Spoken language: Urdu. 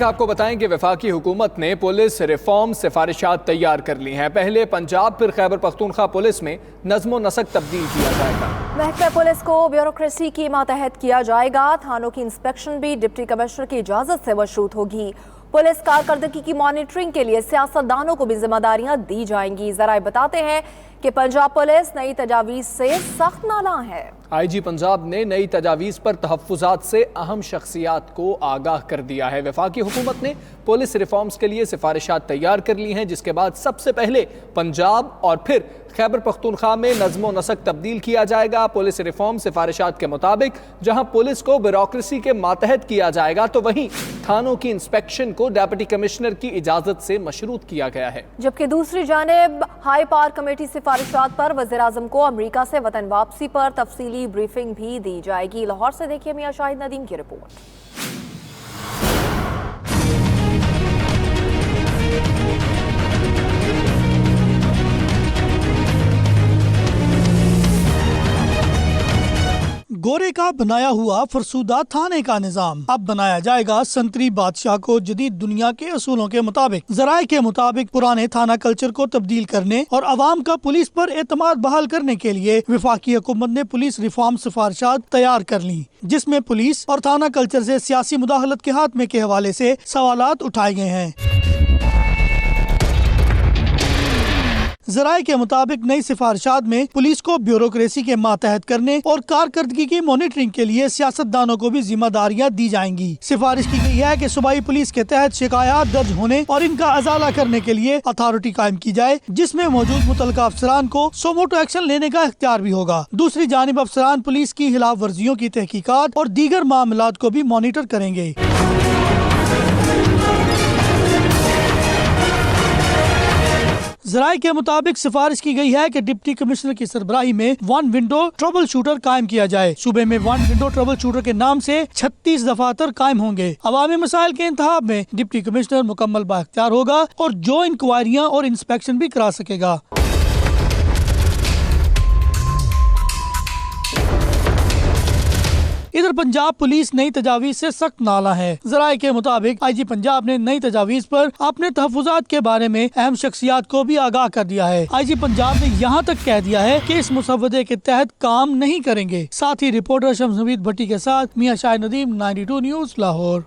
آپ کو بتائیں کہ وفاقی حکومت نے پولیس ریفارم سفارشات تیار کر لی ہیں۔ پہلے پنجاب پھر خیبر پختونخوا پولیس میں نظم و نسق تبدیل کیا جائے گا۔ محکمہ پولیس کو بیوروکریسی کی ماتحت کیا جائے گا۔ تھانوں کی انسپیکشن بھی ڈپٹی کمشنر کی اجازت سے مشروط ہوگی۔ پولیس کارکردگی کی مانیٹرنگ کے لیے سیاستدانوں کو بھی ذمہ داریاں دی جائیں گی۔ ذرائع بتاتے ہیں کہ پنجاب پولیس نئی تجاویز سے سخت نالاں ہے۔ آئی جی پنجاب نے نئی تجاویز پر تحفظات سے اہم شخصیات کو آگاہ کر دیا ہے۔ وفاقی حکومت نے پولیس ریفارمز کے لیے سفارشات تیار کر لی ہیں، جس کے بعد سب سے پہلے پنجاب اور پھر خیبر پختونخوا میں نظم و نسق تبدیل کیا جائے گا۔ پولیس ریفارم سفارشات کے مطابق جہاں پولیس کو بیوروکریسی کے ماتحت کیا جائے گا، تو وہیں تھانوں کی انسپیکشن کو ڈپٹی کمشنر کی اجازت سے مشروط کیا گیا ہے۔ جبکہ دوسری جانب ہائی پاور کمیٹی سفارشات پر وزیراعظم کو امریکہ سے وطن واپسی پر تفصیلی بریفنگ بھی دی جائے گی۔ لاہور سے دیکھیے میاں شاہد ندیم کی رپورٹ۔ گورے کا بنایا ہوا فرسودہ تھانے کا نظام اب بنایا جائے گا سنتری بادشاہ کو جدید دنیا کے اصولوں کے مطابق۔ ذرائع کے مطابق پرانے تھانہ کلچر کو تبدیل کرنے اور عوام کا پولیس پر اعتماد بحال کرنے کے لیے وفاقی حکومت نے پولیس ریفارم سفارشات تیار کر لی، جس میں پولیس اور تھانہ کلچر سے سیاسی مداخلت کے خاتمے کے حوالے سے سوالات اٹھائے گئے ہیں۔ ذرائع کے مطابق نئی سفارشات میں پولیس کو بیوروکریسی کے ماتحت کرنے اور کارکردگی کی مانیٹرنگ کے لیے سیاستدانوں کو بھی ذمہ داریاں دی جائیں گی۔ سفارش کی گئی ہے کہ صوبائی پولیس کے تحت شکایات درج ہونے اور ان کا ازالہ کرنے کے لیے اتھارٹی قائم کی جائے، جس میں موجود متعلقہ افسران کو سو موٹو ایکشن لینے کا اختیار بھی ہوگا۔ دوسری جانب افسران پولیس کی خلاف ورزیوں کی تحقیقات اور دیگر معاملات کو بھی مانیٹر کریں گے۔ ذرائع کے مطابق سفارش کی گئی ہے کہ ڈپٹی کمشنر کی سربراہی میں ون ونڈو ٹربل شوٹر قائم کیا جائے۔ صوبے میں ون ونڈو ٹربل شوٹر کے نام سے 36 دفاتر قائم ہوں گے۔ عوامی مسائل کے انتخاب میں ڈپٹی کمشنر مکمل بااختیار ہوگا اور جو انکوائریاں اور انسپیکشن بھی کرا سکے گا۔ ادھر پنجاب پولیس نئی تجاویز سے سخت نالاں ہے۔ ذرائع کے مطابق آئی جی پنجاب نے نئی تجاویز پر اپنے تحفظات کے بارے میں اہم شخصیات کو بھی آگاہ کر دیا ہے۔ آئی جی پنجاب نے یہاں تک کہہ دیا ہے کہ اس مسودے کے تحت کام نہیں کریں گے۔ ساتھ ہی رپورٹر شمس نوید بھٹی کے ساتھ میاں شاہد ندیم 92 نیوز لاہور۔